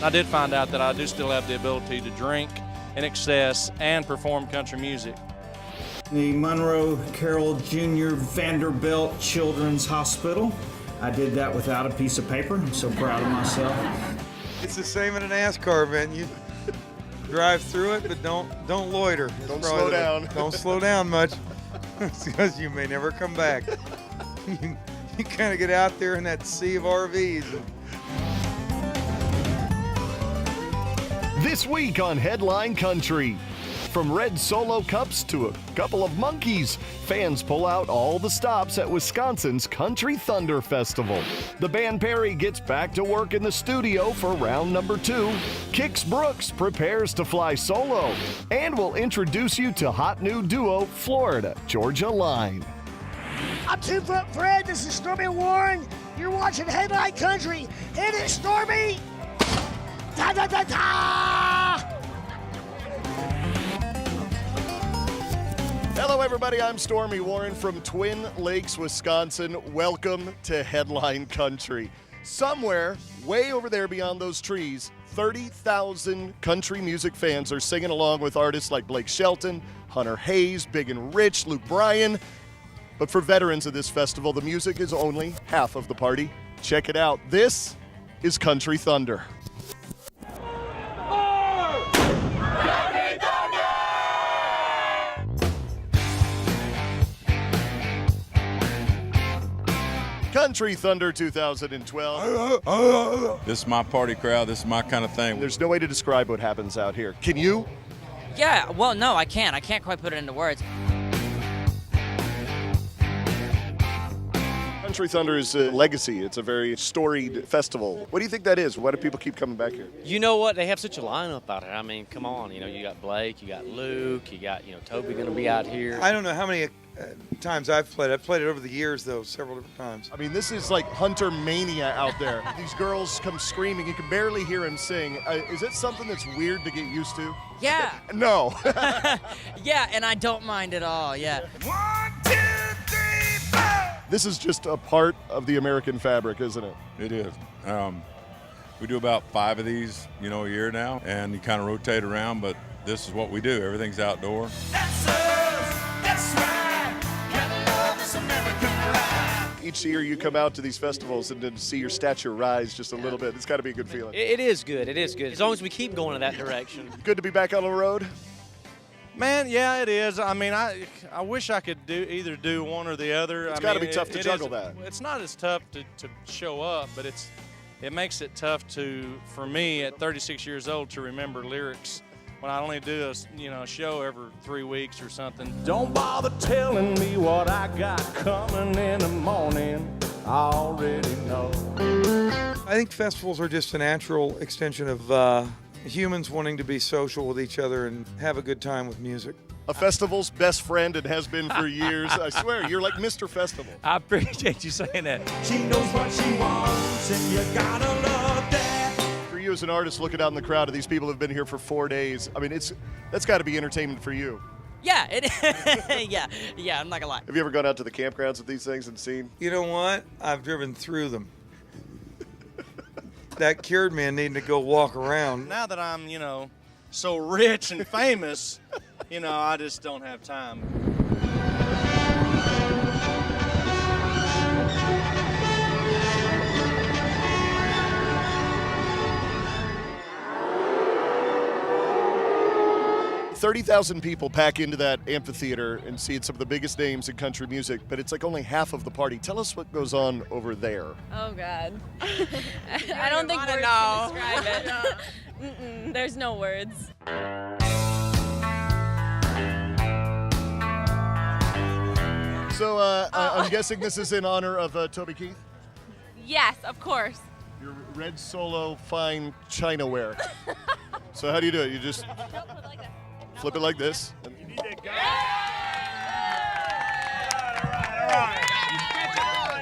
I did find out that I do still have the ability to drink in excess and perform country music. The Monroe Carroll Jr. Vanderbilt Children's Hospital. I did that without a piece of paper. I'm so proud of myself. It's the same in a NASCAR event. You drive through it, but don't loiter. Don't slow down. Don't slow down much, because you may never come back. You kind of get out there in that sea of RVs. This week on Headline Country. From red Solo cups to a couple of monkeys, fans pull out all the stops at Wisconsin's Country Thunder Festival. The band Perry gets back to work in the studio for round number 2. Kix Brooks prepares to fly solo. And we'll introduce you to hot new duo Florida Georgia Line. I'm 2 Foot Fred. This is Stormy Warren. You're watching Headline Country. Hit it, Stormy! Ta ta ta ta! Hello, everybody. I'm Stormy Warren from Twin Lakes, Wisconsin. Welcome to Headline Country. Somewhere way over there beyond those trees, 30,000 country music fans are singing along with artists like Blake Shelton, Hunter Hayes, Big and Rich, Luke Bryan. But for veterans of this festival, the music is only half of the party. Check it out. This is Country Thunder. Country Thunder 2012. This is my party crowd. This is my kind of thing. There's no way to describe what happens out here. Can you? Yeah, well, no, I can't. I can't quite put it into words. Country Thunder is a legacy. It's a very storied festival. What do you think that is? Why do people keep coming back here? You know what? They have such a lineup out here. I mean, come on. You got Blake, you got Luke, you got, Toby going to be out here. I don't know how many times I've played. I've played it over the years, though, several different times. I mean, this is like Hunter mania out there. These girls come screaming. You can barely hear him sing. Is it something that's weird to get used to? Yeah. No. Yeah, and I don't mind at all, yeah. 1, 2, 3, 4. This is just a part of the American fabric, isn't it? It is. We do about 5 of these, a year now, and you kind of rotate around, but this is what we do. Everything's outdoor. That's us. That's right. Gotta love this American life. Each year you come out to these festivals and to see your stature rise just a little bit. It's got to be a good feeling. It is good. It is good. As long as we keep going in that direction. Good to be back on the road. Man, yeah, it is. I mean, I wish I could either do one or the other. It's got to be tough to juggle that. It's not as tough to show up, but it makes it tough for me at 36 years old to remember lyrics when I only do a show every 3 weeks or something. Don't bother telling me what I got coming in the morning. I already know. I think festivals are just a natural extension of humans wanting to be social with each other and have a good time with music. A festival's best friend and has been for years. I swear, you're like Mr. Festival. I appreciate you saying that. She knows what she wants, and you gotta love that. For you as an artist looking out in the crowd of these people who have been here for 4 days, I mean, that's got to be entertainment for you. Yeah, yeah, I'm not gonna lie. Have you ever gone out to the campgrounds of these things and seen? You know what? I've driven through them. That cured me and needing to go walk around. Now that I'm, so rich and famous, I just don't have time. $30,000 people pack into that amphitheater and see some of the biggest names in country music, but it's like only half of the party. Tell us what goes on over there. Oh, God. I don't think words can describe it. There's no words. So I'm guessing this is in honor of Toby Keith? Yes, of course. Your red Solo fine Chinaware. So how do you do it? You just flip it like this. You need that guy.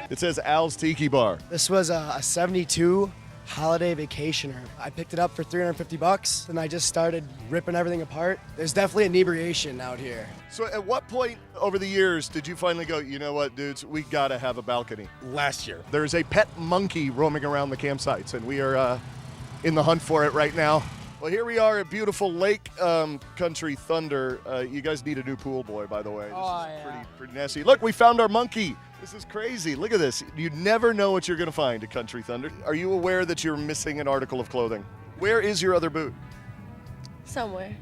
It says Al's Tiki Bar. This was a 72 holiday vacationer. I picked it up for $350 and I just started ripping everything apart. There's definitely inebriation out here. So at what point over the years did you finally go, you know what, dudes, we gotta have a balcony? Last year. There's a pet monkey roaming around the campsites and we are in the hunt for it right now. Well, here we are at beautiful Lake Country Thunder. You guys need a new pool boy, by the way. This is pretty nasty. Look, we found our monkey. This is crazy. Look at this. You never know what you're going to find at Country Thunder. Are you aware that you're missing an article of clothing? Where is your other boot? Somewhere.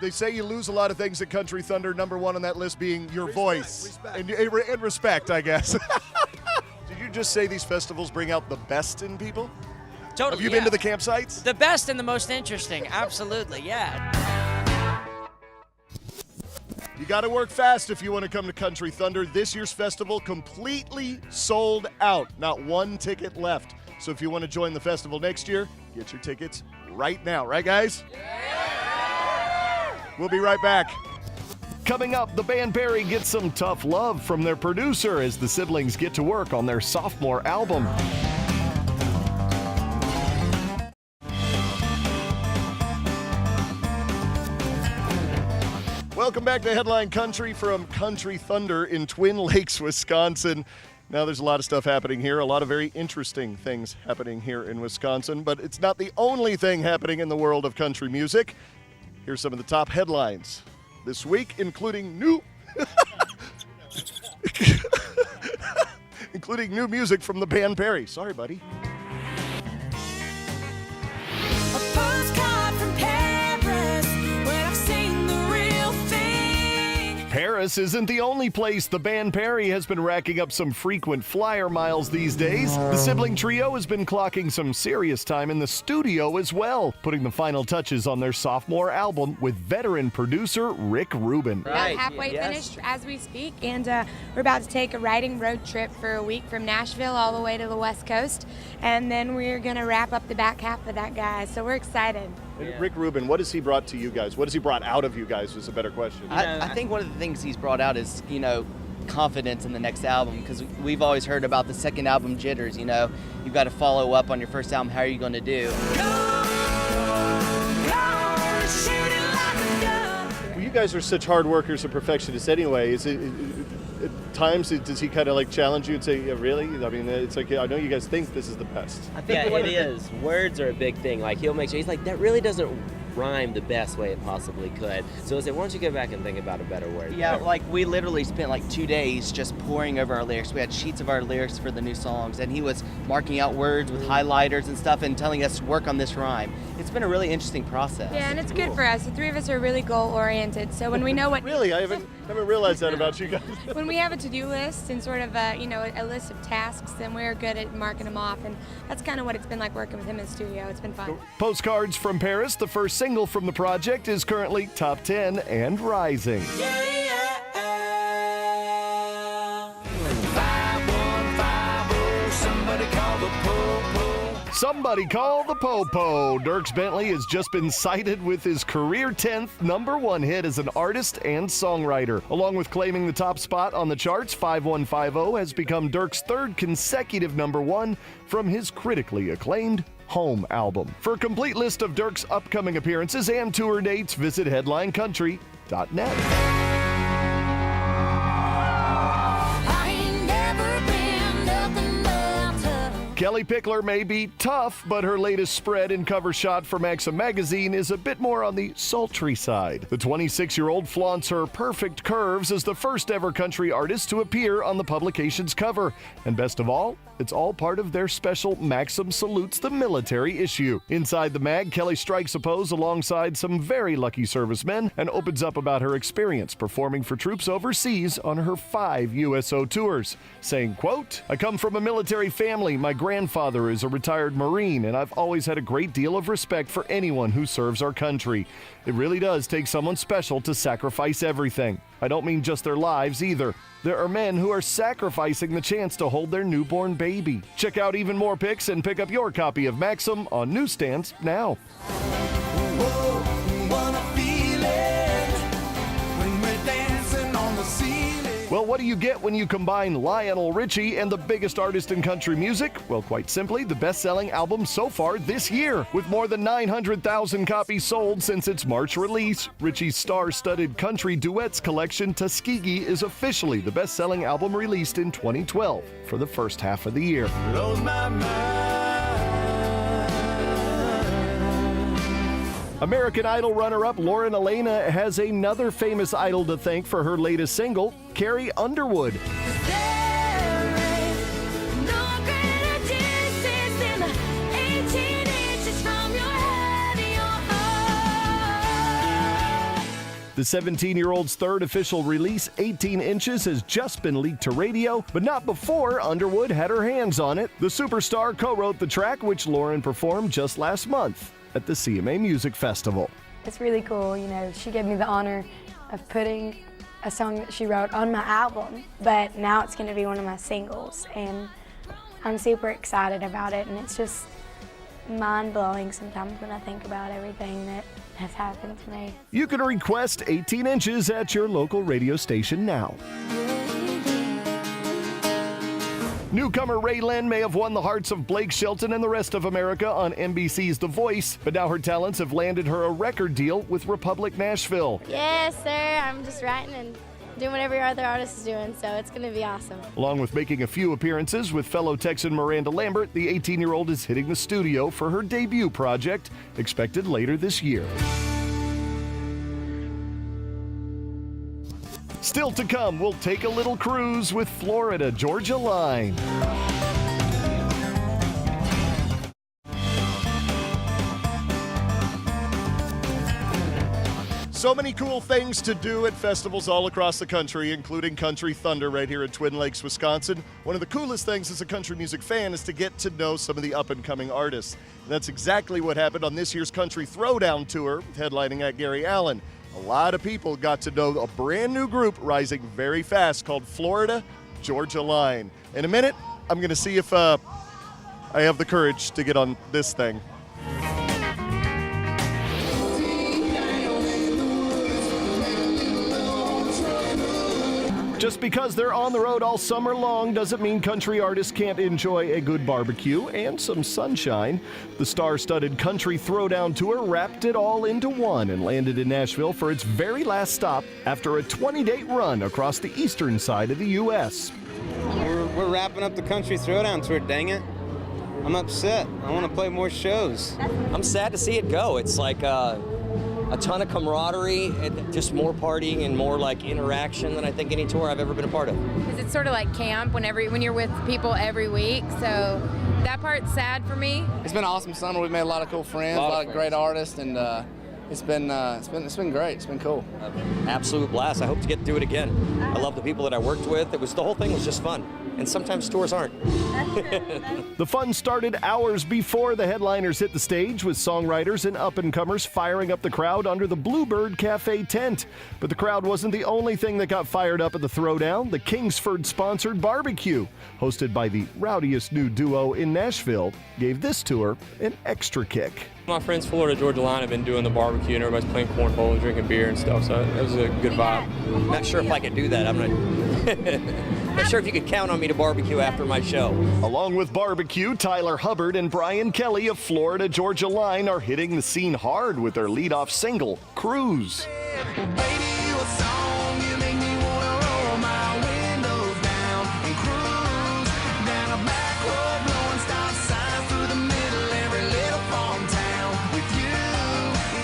They say you lose a lot of things at Country Thunder, number one on that list being your voice. And respect, I guess. Did you just say these festivals bring out the best in people? Totally. Have you been to the campsites? The best and the most interesting. Absolutely, yeah. You got to work fast if you want to come to Country Thunder. This year's festival completely sold out. Not one ticket left. So if you want to join the festival next year, get your tickets right now. Right, guys? Yeah! We'll be right back. Coming up, the band Perry gets some tough love from their producer as the siblings get to work on their sophomore album. Welcome back to Headline Country from Country Thunder in Twin Lakes, Wisconsin. Now, there's a lot of stuff happening here, a lot of very interesting things happening here in Wisconsin, but it's not the only thing happening in the world of country music. Here's some of the top headlines this week, including new music from the band Perry. Sorry, buddy. A postcard from Paris, where I've seen the real thing. Paris isn't the only place the band Perry has been racking up some frequent flyer miles these days. The sibling trio has been clocking some serious time in the studio as well, putting the final touches on their sophomore album with veteran producer Rick Rubin. Right. Halfway finished as we speak, and we're about to take a writing road trip for a week from Nashville all the way to the West Coast, and then we're going to wrap up the back half of that, guys, so we're excited. Rick Rubin, what has he brought to you guys? What has he brought out of you guys is a better question. I think one of the things he's brought out is, confidence in the next album, because we've always heard about the second album jitters. You've got to follow up on your first album. How are you going to do? Well, you guys are such hard workers and perfectionists anyway. Is it at times does he kind of like challenge you and say, yeah, really? I mean, it's like, I know you guys think this is the best. I think it is. Words are a big thing. Like, he'll make sure, he's like, that really doesn't rhyme the best way it possibly could. So I said, why don't you go back and think about a better word? Yeah, like we literally spent 2 days just poring over our lyrics. We had sheets of our lyrics for the new songs, and he was marking out words with highlighters and stuff and telling us to work on this rhyme. It's been a really interesting process. Yeah, and it's good for us. The three of us are really goal-oriented, so when we know what... Really? I never realized that about you guys. When we have a to-do list and sort of a list of tasks, then we're good at marking them off, and that's kind of what it's been like working with him in the studio. It's been fun. Postcards from Paris, the first single from the project, is currently top 10 and rising. Somebody call the po-po. Dierks Bentley has just been cited with his career 10th #1 hit as an artist and songwriter. Along with claiming the top spot on the charts, 5150 has become Dierks' third consecutive #1 from his critically acclaimed Home album. For a complete list of Dierks' upcoming appearances and tour dates, visit headlinecountry.net. Kellie Pickler may be tough, but her latest spread and cover shot for Maxim magazine is a bit more on the sultry side. The 26-year-old flaunts her perfect curves as the first ever country artist to appear on the publication's cover. And best of all, it's all part of their special Maxim Salutes the Military issue. Inside the mag, Kellie strikes a pose alongside some very lucky servicemen and opens up about her experience performing for troops overseas on her 5 USO tours, saying, quote, "I come from a military family. My grandfather is a retired Marine, and I've always had a great deal of respect for anyone who serves our country. It really does take someone special to sacrifice everything. I don't mean just their lives either. There are men who are sacrificing the chance to hold their newborn baby." Check out even more pics and pick up your copy of Maxim on newsstands now. Well, what do you get when you combine Lionel Richie and the biggest artist in country music? Well, quite simply, the best-selling album so far this year. With more than 900,000 copies sold since its March release, Richie's star-studded country duets collection Tuskegee is officially the best-selling album released in 2012 for the first half of the year. American Idol runner-up Lauren Elena has another famous idol to thank for her latest single, Carrie Underwood. The 17-year-old's third official release, 18 Inches, has just been leaked to radio, but not before Underwood had her hands on it. The superstar co-wrote the track, which Lauren performed just last month at the CMA Music Festival. It's really cool, you know, she gave me the honor of putting a song that she wrote on my album, but now it's going to be one of my singles, and I'm super excited about it, and it's just mind-blowing sometimes when I think about everything that has happened to me. You can request 18 Inches at your local radio station now. Newcomer Raylan may have won the hearts of Blake Shelton and the rest of America on NBC's The Voice, but now her talents have landed her a record deal with Republic Nashville. Yes, sir. I'm just writing and doing what every other artist is doing, so it's going to be awesome. Along with making a few appearances with fellow Texan Miranda Lambert, the 18-year-old is hitting the studio for her debut project, expected later this year. Still to come, we'll take a little cruise with Florida Georgia Line. So many cool things to do at festivals all across the country, including Country Thunder right here in Twin Lakes, Wisconsin. One of the coolest things as a country music fan is to get to know some of the up-and-coming artists. And that's exactly what happened on this year's Country Throwdown Tour, headlining at Gary Allan. A lot of people got to know a brand new group rising very fast called Florida Georgia Line. In a minute, I'm going to see if I have the courage to get on this thing. Just because they're on the road all summer long doesn't mean country artists can't enjoy a good barbecue and some sunshine. The star-studded Country Throwdown Tour wrapped it all into one and landed in Nashville for its very last stop after a 20-day run across the eastern side of the U.S. We're wrapping up the Country Throwdown Tour, dang it. I'm upset. I want to play more shows. I'm sad to see it go. It's like a ton of camaraderie, and just more partying and more like interaction than I think any tour I've ever been a part of. Because it's sort of like camp when you're with people every week, so that part's sad for me. It's been an awesome summer. We've made a lot of cool friends, a lot of great artists, and it's been great. It's been cool. Absolute blast. I hope to get to do it again. I love the people that I worked with. The whole thing was just fun. And sometimes tours aren't. The fun started hours before the headliners hit the stage, with songwriters and up-and-comers firing up the crowd under the Bluebird Cafe tent. But the crowd wasn't the only thing that got fired up at the Throwdown. The Kingsford-sponsored barbecue, hosted by the rowdiest new duo in Nashville, gave this tour an extra kick. My friends Florida Georgia Line have been doing the barbecue, and everybody's playing cornhole and drinking beer and stuff, so it was a good vibe. Not sure if I could do that. I'm not sure if you could count on me to barbecue after my show. Along with barbecue, Tyler Hubbard and Brian Kelly of Florida Georgia Line are hitting the scene hard with their lead-off single, Cruise.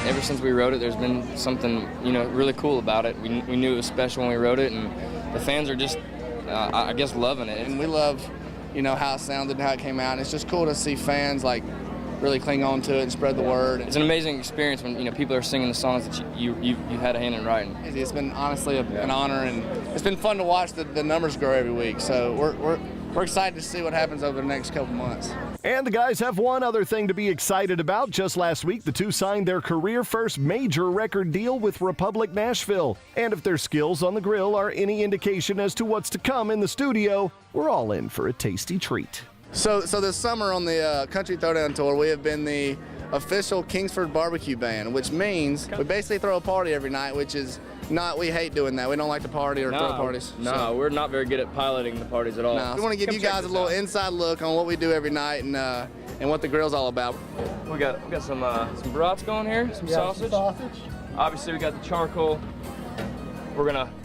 Ever since we wrote it, there's been something, really cool about it. We knew it was special when we wrote it, and the fans are just, I guess, loving it. And we love, how it sounded and how it came out. And it's just cool to see fans really cling on to it and spread the word. It's an amazing experience when people are singing the songs that you had a hand in writing. It's been honestly an honor, and it's been fun to watch the numbers grow every week. So we're excited to see what happens over the next couple months. And the guys have one other thing to be excited about. Just last week, the two signed their career-first major record deal with Republic Nashville. And if their skills on the grill are any indication as to what's to come in the studio, we're all in for a tasty treat. So this summer on the Country Throwdown Tour, we have been the official Kingsford barbecue band, which means we basically throw a party every night, which is we hate doing that. We don't like to party or throw parties. No, we're not very good at piloting the parties at all. No, we want to give you guys a little inside look on what we do every night and what the grill's all about. We got some brats going here, some sausage. Obviously, we got the charcoal.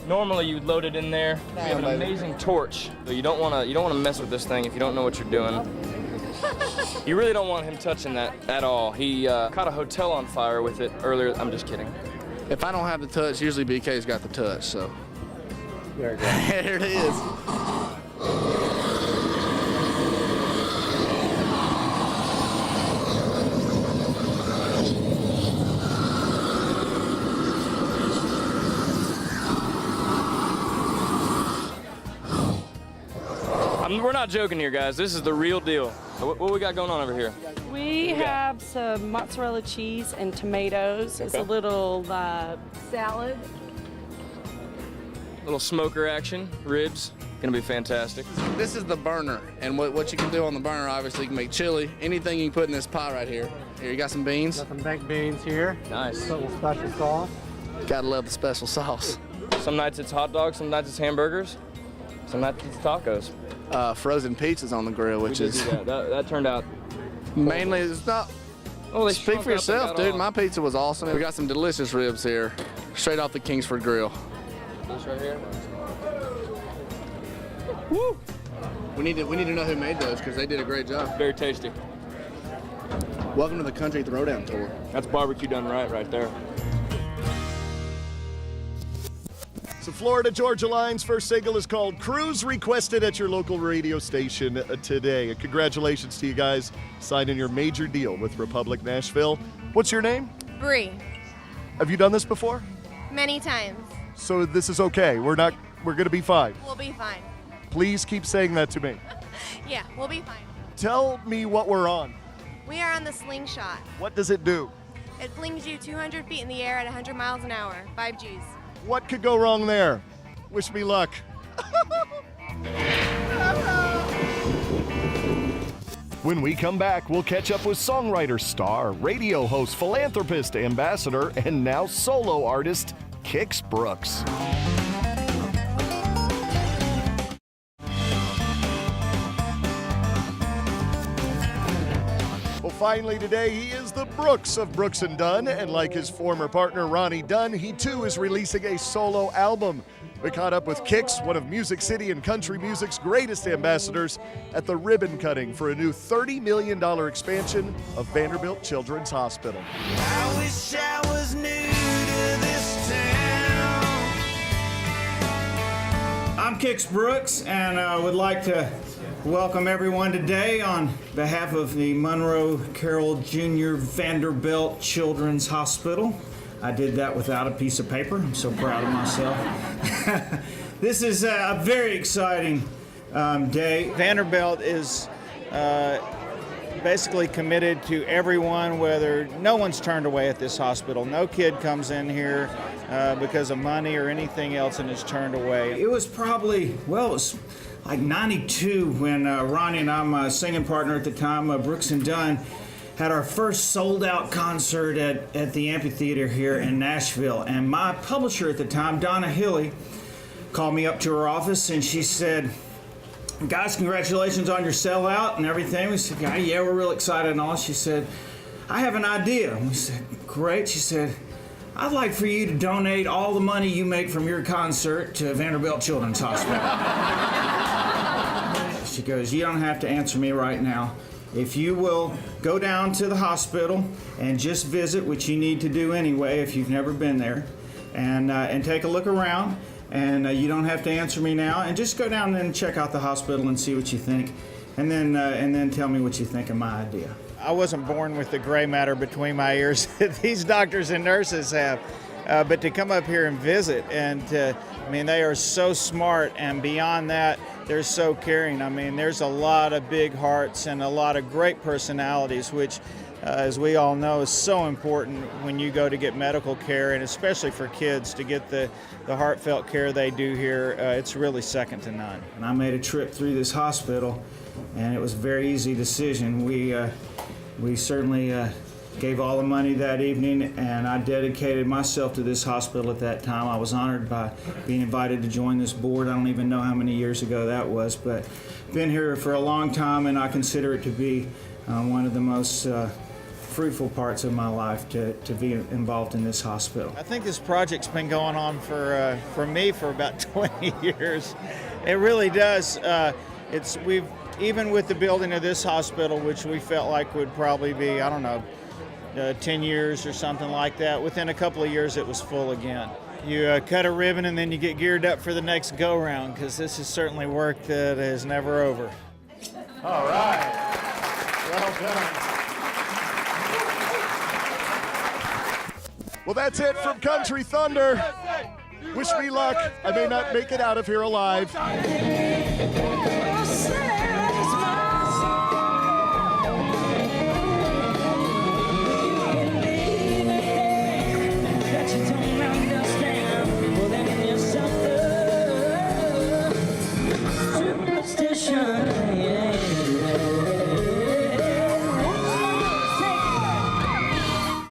Normally you would load it in there. We have an amazing torch. So you don't want to mess with this thing if you don't know what you're doing. You really don't want him touching that at all. He caught a hotel on fire with it earlier. I'm just kidding. If I don't have the touch, usually BK's got the touch, so. There it is. There it is. We're not joking here, guys. This is the real deal. So what we got going on over here? We have some mozzarella cheese and tomatoes. It's a little salad. Little smoker action, ribs. Gonna be fantastic. This is the burner, and what you can do on the burner, obviously, you can make chili, anything you can put in this pot right here. Here, you got some beans. Got some baked beans here. Nice. A little special sauce. Gotta love the special sauce. Some nights it's hot dogs, some nights it's hamburgers, some nights it's tacos. Frozen pizzas on the grill, which is that turned out. Mainly, it's not. Oh, they speak for yourself, dude. My pizza was awesome. We got some delicious ribs here, straight off the Kingsford grill. This right here. Woo! We need to know who made those because they did a great job. Very tasty. Welcome to the Country Throwdown Tour. That's barbecue done right there. So Florida Georgia Line's first single is called Cruise, requested at your local radio station today. And congratulations to you guys signing your major deal with Republic Nashville. What's your name? Bree. Have you done this before? Many times. So this is okay. We're gonna be fine. We'll be fine. Please keep saying that to me. Yeah, we'll be fine. Tell me what we're on. We are on the Slingshot. What does it do? It flings you 200 feet in the air at 100 miles an hour, 5 Gs. What could go wrong there? Wish me luck. When we come back, we'll catch up with songwriter, star, radio host, philanthropist, ambassador, and now solo artist, Kix Brooks. Well, finally today, he is the Brooks of Brooks & Dunn, and like his former partner, Ronnie Dunn, he too is releasing a solo album. We caught up with Kix, one of Music City and country music's greatest ambassadors, at the ribbon cutting for a new $30 million expansion of Vanderbilt Children's Hospital. I wish I was new to this town. I'm Kix Brooks, and I would like to welcome everyone today on behalf of the Monroe Carroll Jr. Vanderbilt Children's Hospital. I did that without a piece of paper. I'm so proud of myself. This is a very exciting day. Vanderbilt is basically committed to everyone, whether no one's turned away at this hospital. No kid comes in here because of money or anything else and is turned away. It was probably, well, it was like 92 when Ronnie and I, my singing partner at the time, Brooks & Dunn, had our first sold-out concert at the amphitheater here in Nashville. And my publisher at the time, Donna Hilley, called me up to her office and she said, "Guys, congratulations on your sellout and everything." We said, "Yeah, we're real excited and all." She said, "I have an idea." We said, "Great." She said, "I'd like for you to donate all the money you make from your concert to Vanderbilt Children's Hospital." She goes, "You don't have to answer me right now. If you will go down to the hospital and just visit, which you need to do anyway if you've never been there, and take a look around, and you don't have to answer me now, and just go down and check out the hospital and see what you think, and then tell me what you think of my idea." I wasn't born with the gray matter between my ears that these doctors and nurses have, but to come up here and visit, and I mean, they are so smart, and beyond that, they're so caring. I mean, there's a lot of big hearts and a lot of great personalities, which, as we all know, is so important when you go to get medical care, and especially for kids to get the heartfelt care they do here. It's really second to none. And I made a trip through this hospital, and it was a very easy decision. We certainly gave all the money that evening, and I dedicated myself to this hospital at that time. I was honored by being invited to join this board. I don't even know how many years ago that was, but been here for a long time, and I consider it to be one of the most fruitful parts of my life to be involved in this hospital. I think this project's been going on for me for about 20 years. It really does. even with the building of this hospital, which we felt like would probably be, 10 years or something like that, within a couple of years it was full again. You cut a ribbon and then you get geared up for the next go-round, because this is certainly work that is never over. All right. Well done. Well, that's it from Country Thunder. Wish me luck. I may not make it out of here alive.